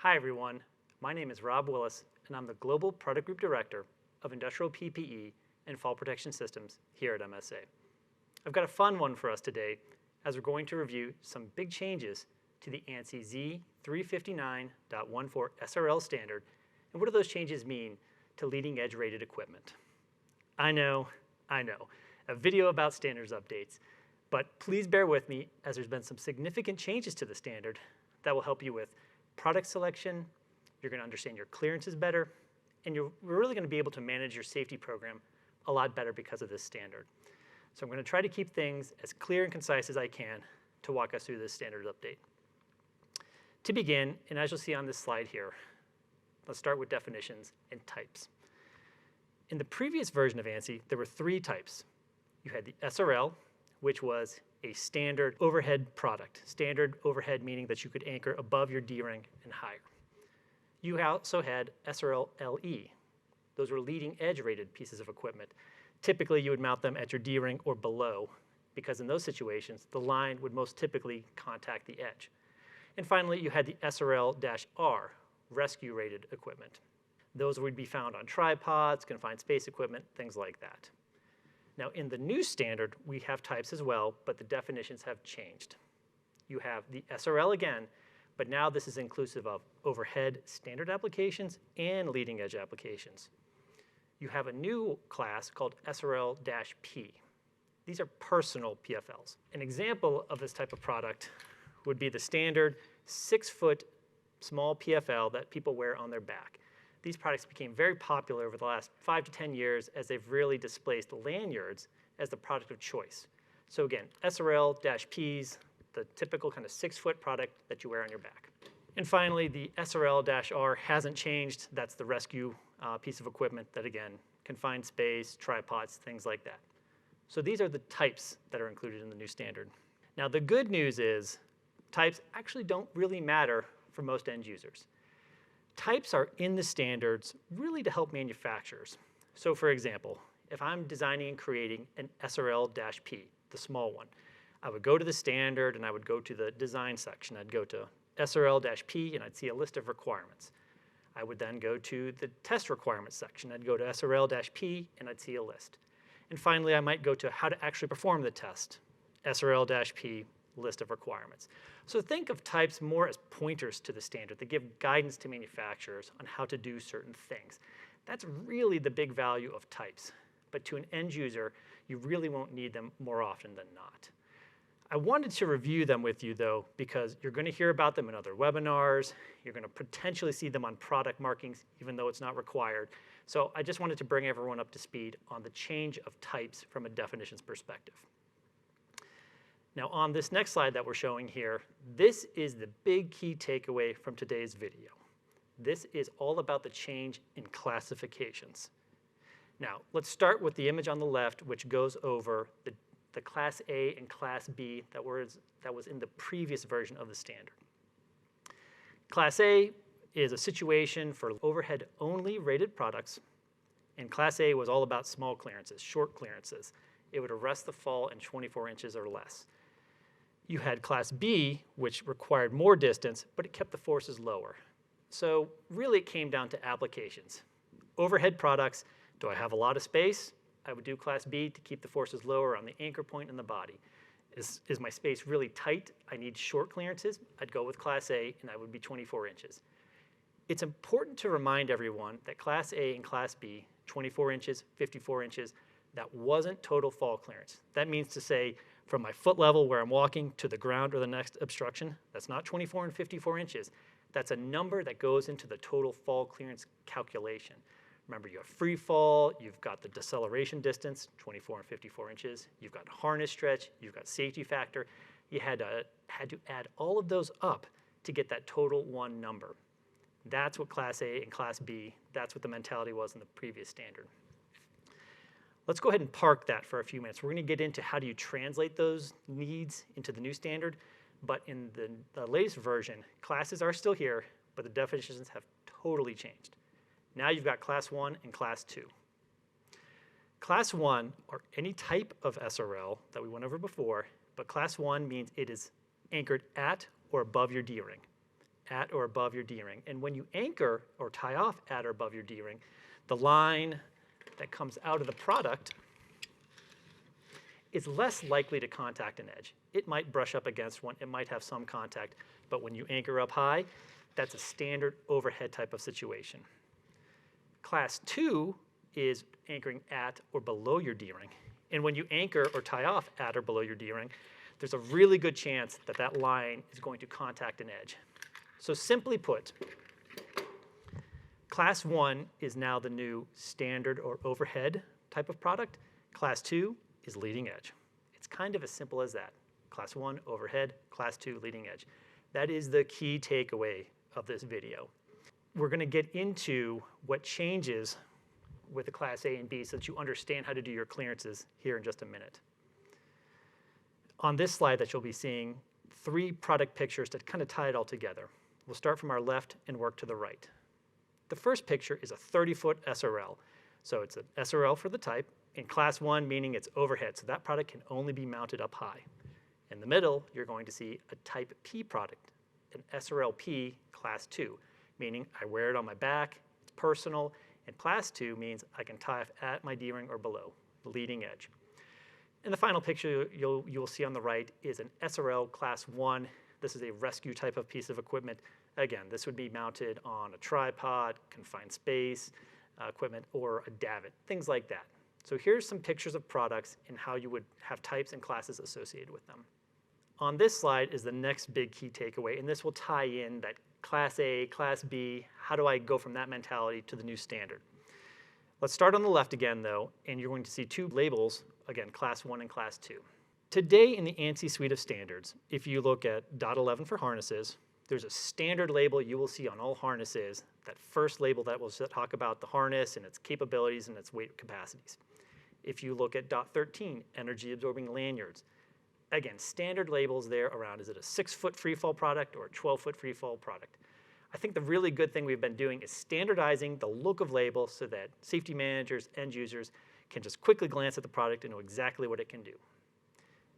Hi everyone, my name is Rob Willis and I'm the Global Product Group Director of Industrial PPE and Fall Protection Systems here at MSA. I've got a fun one for us today as we're going to review some big changes to the ANSI Z359.14 SRL standard and what do those changes mean to leading edge rated equipment. I know, a video about standards updates, but please bear with me as there's been some significant changes to the standard that will help you with product selection, you're going to understand your clearances better, and we're really going to be able to manage your safety program a lot better because of this standard. So I'm going to try to keep things as clear and concise as I can to walk us through this standard update. To begin, and as you'll see on this slide here, let's start with definitions and types. In the previous version of ANSI, there were three types. You had the SRL, which was a standard overhead product. Standard overhead meaning that you could anchor above your D-ring and higher. You also had SRL LE. Those were leading edge rated pieces of equipment. Typically you would mount them at your D-ring or below because in those situations the line would most typically contact the edge. And finally you had the SRL-R, rescue rated equipment. Those would be found on tripods, confined space equipment, things like that. Now in the new standard, we have types as well, but the definitions have changed. You have the SRL again, but now this is inclusive of overhead standard applications and leading edge applications. You have a new class called SRL-P. These are personal PFLs. An example of this type of product would be the standard 6-foot small PFL that people wear on their back. These products became very popular over the last 5 to 10 years as they've really displaced lanyards as the product of choice. So again, SRL-Ps, the typical kind of 6-foot product that you wear on your back. And finally, the SRL-R hasn't changed. That's the rescue piece of equipment that, again, confined space, tripods, things like that. So these are the types that are included in the new standard. Now the good news is types actually don't really matter for most end users. Types are in the standards really to help manufacturers. So for example, if I'm designing and creating an SRL-P, the small one, I would go to the standard and I would go to the design section. I'd go to SRL-P and I'd see a list of requirements. I would then go to the test requirements section. I'd go to SRL-P and I'd see a list. And finally, I might go to how to actually perform the test, SRL-P, list of requirements. So think of types more as pointers to the standard. They give guidance to manufacturers on how to do certain things. That's really the big value of types. But to an end user, you really won't need them more often than not. I wanted to review them with you though, because you're going to hear about them in other webinars. You're going to potentially see them on product markings, even though it's not required. So I just wanted to bring everyone up to speed on the change of types from a definitions perspective. Now on this next slide that we're showing here, this is the big key takeaway from today's video. This is all about the change in classifications. Now let's start with the image on the left, which goes over the Class A and Class B that was in the previous version of the standard. Class A is a situation for overhead only rated products, and Class A was all about small clearances, short clearances. It would arrest the fall in 24 inches or less. You had Class B, which required more distance, but it kept the forces lower. So really it came down to applications. Overhead products, do I have a lot of space? I would do Class B to keep the forces lower on the anchor point in the body. Is my space really tight? I need short clearances? I'd go with Class A and that would be 24 inches. It's important to remind everyone that Class A and Class B, 24 inches, 54 inches, that wasn't total fall clearance. That means to say, from my foot level where I'm walking to the ground or the next obstruction, that's not 24 and 54 inches. That's a number that goes into the total fall clearance calculation. Remember, you have free fall, you've got the deceleration distance, 24 and 54 inches, you've got harness stretch, you've got safety factor. You had to add all of those up to get that total one number. That's what Class A and Class B, that's what the mentality was in the previous standard. Let's go ahead and park that for a few minutes. We're going to get into how do you translate those needs into the new standard, but in the latest version, classes are still here, but the definitions have totally changed. Now you've got Class 1 and Class 2. Class 1 are any type of SRL that we went over before, but Class 1 means it is anchored at or above your D-ring. at or above your D-ring. And when you anchor or tie off at or above your D-ring, the line that comes out of the product is less likely to contact an edge. It might brush up against one, it might have some contact, but when you anchor up high, that's a standard overhead type of situation. Class 2 is anchoring at or below your D-ring. And when you anchor or tie off at or below your D-ring, there's a really good chance that that line is going to contact an edge. So simply put, Class 1 is now the new standard or overhead type of product. Class 2 is leading edge. It's kind of as simple as that. Class 1, overhead, Class 2, leading edge. That is the key takeaway of this video. We're going to get into what changes with the Class A and B so that you understand how to do your clearances here in just a minute. On this slide that you'll be seeing, 3 product pictures to kind of tie it all together. We'll start from our left and work to the right. The first picture is a 30-foot SRL. So it's an SRL for the type, and Class 1 meaning it's overhead, so that product can only be mounted up high. In the middle, you're going to see a Type P product, an SRLP Class 2, meaning I wear it on my back, it's personal, and Class 2 means I can tie off at my D-ring or below, the leading edge. And the final picture you'll see on the right is an SRL Class 1. This is a rescue type of piece of equipment. Again, this would be mounted on a tripod, confined space equipment, or a davit, things like that. So here's some pictures of products and how you would have types and classes associated with them. On this slide is the next big key takeaway, and this will tie in that Class A, Class B, how do I go from that mentality to the new standard? Let's start on the left again, though, and you're going to see 2 labels, again, Class 1 and Class 2. Today in the ANSI suite of standards, if you look at .11 for harnesses, there's a standard label you will see on all harnesses, that first label that will talk about the harness and its capabilities and its weight capacities. If you look at .13, energy absorbing lanyards, again, standard labels there around, is it a 6-foot freefall product or a 12-foot freefall product? I think the really good thing we've been doing is standardizing the look of labels so that safety managers, end users, can just quickly glance at the product and know exactly what it can do.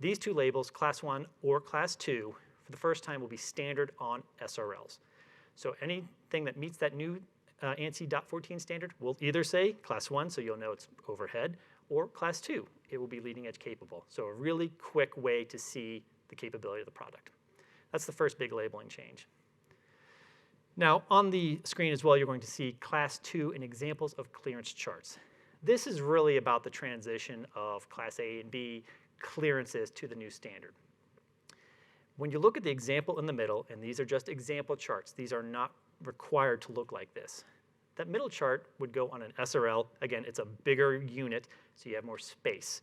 These 2 labels, Class 1 or Class 2, for the first time will be standard on SRLs. So anything that meets that new ANSI .14 standard will either say Class 1, so you'll know it's overhead, or Class 2, it will be leading edge capable. So a really quick way to see the capability of the product. That's the first big labeling change. Now on the screen as well, you're going to see Class 2 and examples of clearance charts. This is really about the transition of Class A and B clearances to the new standard. When you look at the example in the middle, and these are just example charts, these are not required to look like this. That middle chart would go on an SRL. Again, it's a bigger unit, so you have more space.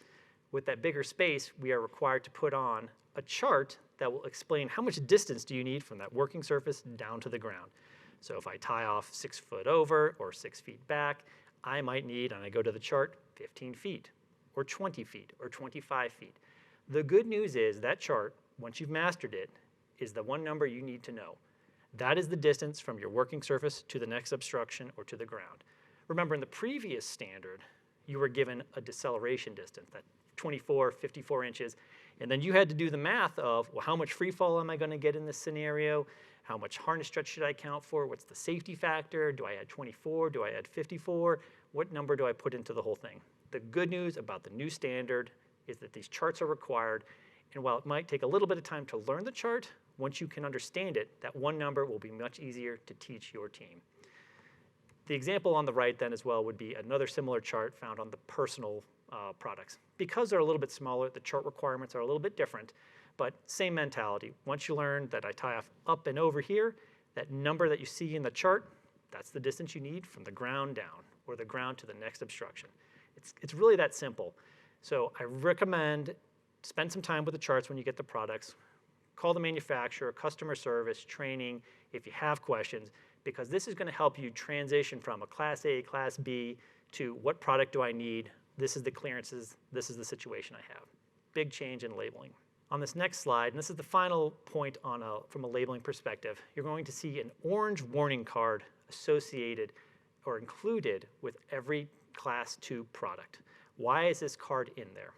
With that bigger space, we are required to put on a chart that will explain how much distance do you need from that working surface down to the ground. So if I tie off 6 foot over or 6 feet back, I might need, and I go to the chart, 15 feet or 20 feet or 25 feet. The good news is that chart, once you've mastered it, is the one number you need to know. That is the distance from your working surface to the next obstruction or to the ground. Remember, in the previous standard, you were given a deceleration distance, that 24, 54 inches, and then you had to do the math of, well, how much free fall am I going to get in this scenario? How much harness stretch should I count for? What's the safety factor? Do I add 24? Do I add 54? What number do I put into the whole thing? The good news about the new standard is that these charts are required, and while it might take a little bit of time to learn the chart, once you can understand it, that one number will be much easier to teach your team. The example on the right then as well would be another similar chart found on the personal products. Because they're a little bit smaller, the chart requirements are a little bit different, but same mentality. Once you learn that I tie off up and over here, that number that you see in the chart, that's the distance you need from the ground down or the ground to the next obstruction. It's really that simple. So I recommend spend some time with the charts when you get the products. Call the manufacturer, customer service, training, if you have questions, because this is going to help you transition from a Class A, Class B to what product do I need? This is the clearances, this is the situation I have. Big change in labeling. On this next slide, and this is the final point from a labeling perspective, you're going to see an orange warning card associated or included with every Class 2 product. Why is this card in there?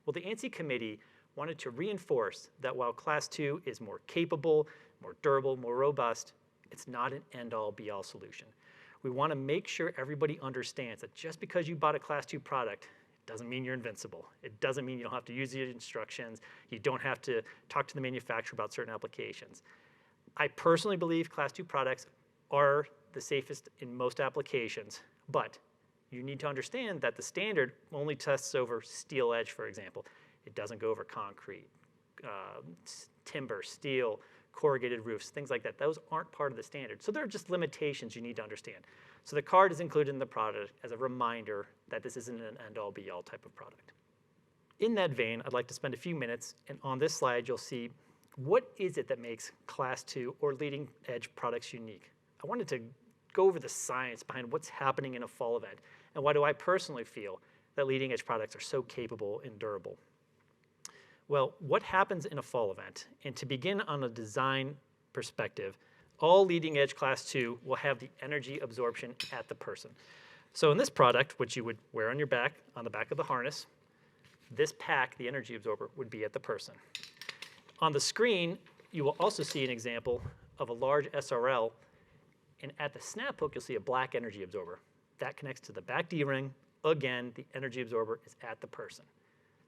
Well, the ANSI committee wanted to reinforce that while Class 2 is more capable, more durable, more robust, It's not an end-all be-all solution. We want to make sure everybody understands that just because you bought a Class 2 product doesn't mean you're invincible. It doesn't mean you don't have to use the instructions. You don't have to talk to the manufacturer about certain applications. I personally believe Class 2 products are the safest in most applications, but you need to understand that the standard only tests over steel edge, for example. It doesn't go over concrete, timber, steel, corrugated roofs, things like that. Those aren't part of the standard. So there are just limitations you need to understand. So the card is included in the product as a reminder that this isn't an end-all be-all type of product. In that vein, I'd like to spend a few minutes, and on this slide you'll see what is it that makes Class 2 or leading edge products unique. I wanted to go over the science behind what's happening in a fall event, and why do I personally feel that leading edge products are so capable and durable. Well, what happens in a fall event? And to begin on a design perspective, all leading edge Class 2 will have the energy absorption at the person. So in this product, which you would wear on your back, on the back of the harness, this pack, the energy absorber, would be at the person. On the screen, you will also see an example of a large SRL, and at the snap hook, you'll see a black energy absorber. That connects to the back D-ring. Again, the energy absorber is at the person.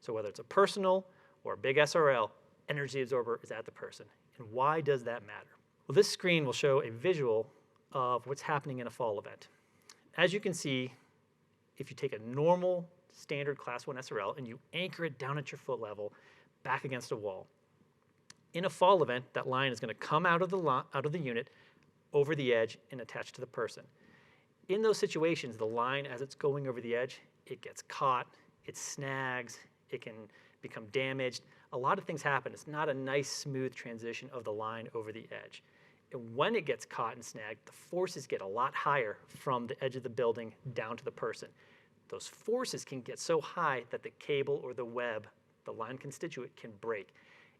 So whether it's a personal or a big SRL, energy absorber is at the person. And why does that matter? Well, this screen will show a visual of what's happening in a fall event. As you can see, if you take a normal standard Class 1 SRL and you anchor it down at your foot level, back against a wall, in a fall event, that line is going to come out of the unit, over the edge, and attach to the person. In those situations, the line, as it's going over the edge, it gets caught, it snags, it can become damaged. A lot of things happen. It's not a nice, smooth transition of the line over the edge. And when it gets caught and snagged, the forces get a lot higher from the edge of the building down to the person. Those forces can get so high that the cable or the web, the line constituent, can break.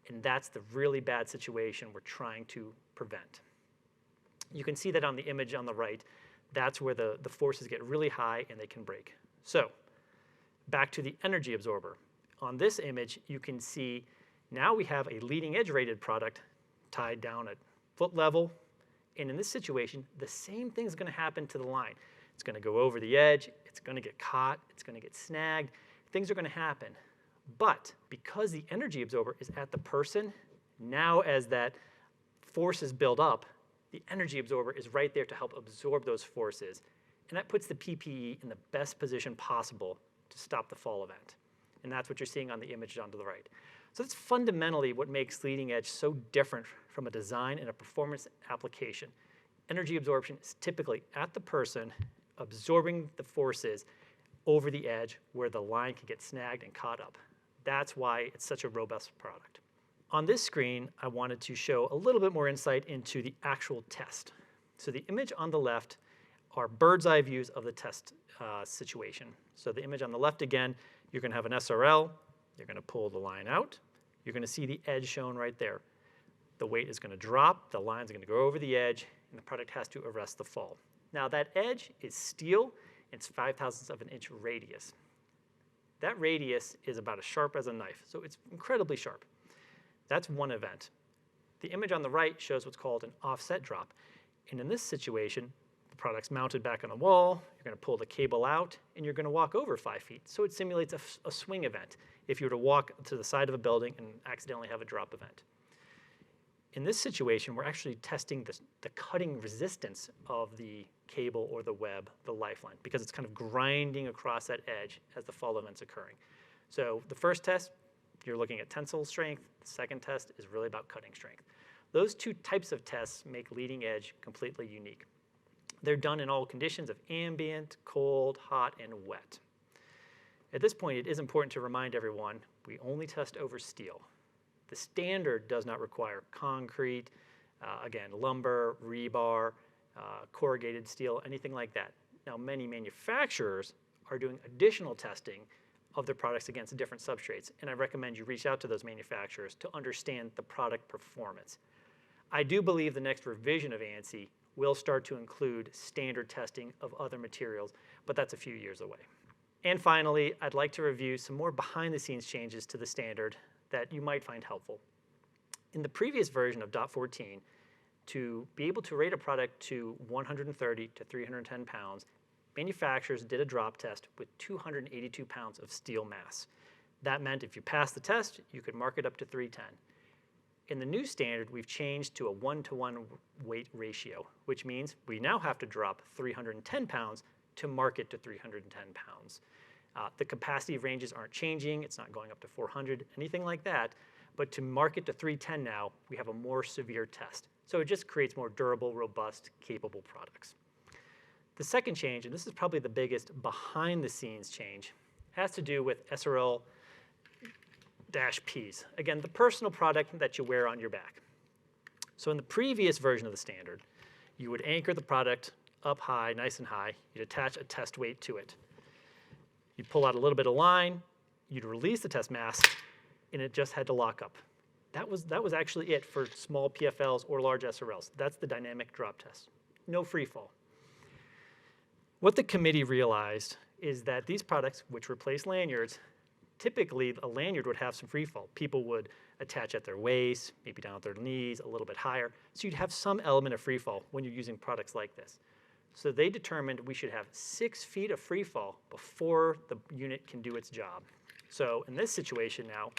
And that's the really bad situation we're trying to prevent. You can see that on the image on the right. That's where the forces get really high and they can break. So back to the energy absorber. On this image, you can see now we have a leading edge rated product tied down at foot level. And in this situation, the same thing is going to happen to the line. It's going to go over the edge. It's going to get caught. It's going to get snagged. Things are going to happen. But because the energy absorber is at the person, now as that forces build up, the energy absorber is right there to help absorb those forces. And that puts the PPE in the best position possible to stop the fall event. And that's what you're seeing on the image on to the right. So that's fundamentally what makes leading edge so different from a design and a performance application. Energy absorption is typically at the person, absorbing the forces over the edge where the line can get snagged and caught up. That's why it's such a robust product. On this screen, I wanted to show a little bit more insight into the actual test. So the image on the left are bird's eye views of the test situation. So the image on the left again, you're going to have an SRL. You're going to pull the line out. You're going to see the edge shown right there. The weight is going to drop. The line's going to go over the edge, and the product has to arrest the fall. Now that edge is steel. It's 0.005 of an inch radius. That radius is about as sharp as a knife, so it's incredibly sharp. That's one event. The image on the right shows what's called an offset drop. And in this situation, the product's mounted back on a wall, you're going to pull the cable out, and you're going to walk over 5 feet. So it simulates a swing event if you were to walk to the side of a building and accidentally have a drop event. In this situation, we're actually testing the cutting resistance of the cable or the web, the lifeline, because it's kind of grinding across that edge as the fall event's occurring. So the first test, you're looking at tensile strength. The second test is really about cutting strength. Those two types of tests make leading edge completely unique. They're done in all conditions of ambient, cold, hot, and wet. At this point, it is important to remind everyone, we only test over steel. The standard does not require concrete, again, lumber, rebar, corrugated steel, anything like that. Now, many manufacturers are doing additional testing of their products against different substrates, and I recommend you reach out to those manufacturers to understand the product performance. I do believe the next revision of ANSI will start to include standard testing of other materials, but that's a few years away. And finally, I'd like to review some more behind-the-scenes changes to the standard that you might find helpful. In the previous version of .14, to be able to rate a product to 130 to 310 pounds, manufacturers did a drop test with 282 pounds of steel mass. That meant if you passed the test, you could mark it up to 310. In the new standard, we've changed to a 1-to-1 weight ratio, which means we now have to drop 310 pounds to mark it to 310 pounds. The capacity ranges aren't changing. It's not going up to 400, anything like that. But to mark it to 310 now, we have a more severe test. So it just creates more durable, robust, capable products. The second change, and this is probably the biggest behind-the-scenes change, has to do with SRL-Ps. Again, the personal product that you wear on your back. So in the previous version of the standard, you would anchor the product up high, nice and high. You'd attach a test weight to it. You'd pull out a little bit of line. You'd release the test mass, and it just had to lock up. That was actually it for small PFLs or large SRLs. That's the dynamic drop test. No free fall. What the committee realized is that these products, which replace lanyards, typically a lanyard would have some free fall. People would attach at their waist, maybe down at their knees, a little bit higher. So you'd have some element of free fall when you're using products like this. So they determined we should have 6 feet of free fall before the unit can do its job. So in this situation now,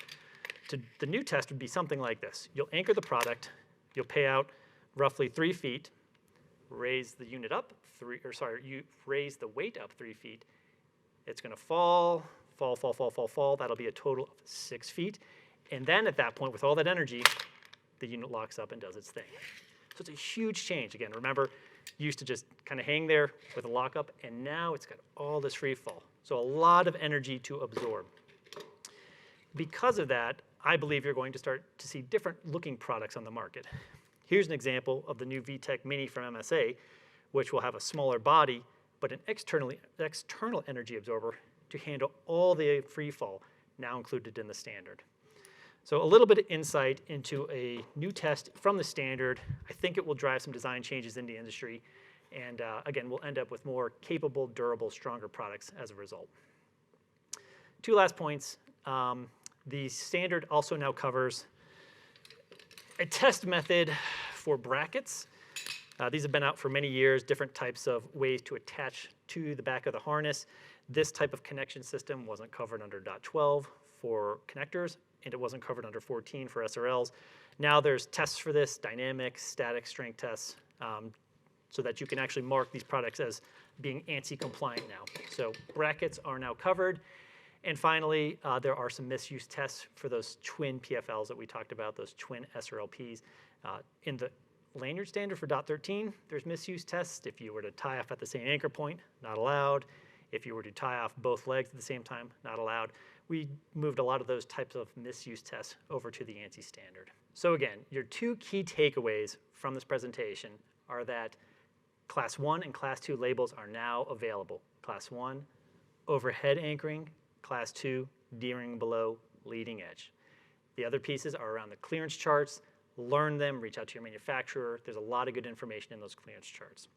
the new test would be something like this. You'll anchor the product, you'll pay out roughly 3 feet, raise the unit up, you raise the weight up 3 feet. It's going to fall. That'll be a total of 6 feet. And then at that point, with all that energy, the unit locks up and does its thing. So it's a huge change. Again, remember, used to just kind of hang there with a lockup, and now it's got all this free fall. So a lot of energy to absorb. Because of that, I believe you're going to start to see different looking products on the market. Here's an example of the new VTEC Mini from MSA, which will have a smaller body, but an external energy absorber to handle all the free fall now included in the standard. So a little bit of insight into a new test from the standard. I think it will drive some design changes in the industry. And again, we'll end up with more capable, durable, stronger products as a result. 2 last points. The standard also now covers a test method for brackets. These have been out for many years, different types of ways to attach to the back of the harness. This type of connection system wasn't covered under .12 for connectors, and it wasn't covered under 14 for SRLs. Now there's tests for this, dynamic, static strength tests, so that you can actually mark these products as being ANSI compliant now. So brackets are now covered. And finally, there are some misuse tests for those twin PFLs that we talked about, those twin SRLPs. In the lanyard standard for .13, there's misuse tests. If you were to tie off at the same anchor point, not allowed. If you were to tie off both legs at the same time, not allowed. We moved a lot of those types of misuse tests over to the ANSI standard. So again, your 2 key takeaways from this presentation are that Class 1 and Class 2 labels are now available. Class 1, overhead anchoring. Class 2, D-ring below leading edge. The other pieces are around the clearance charts. Learn them, reach out to your manufacturer. There's a lot of good information in those clearance charts.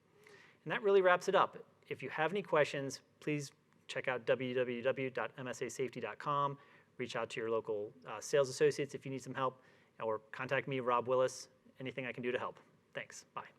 And that really wraps it up. If you have any questions, please check out www.msasafety.com. Reach out to your local sales associates if you need some help, or contact me, Rob Willis. Anything I can do to help. Thanks. Bye.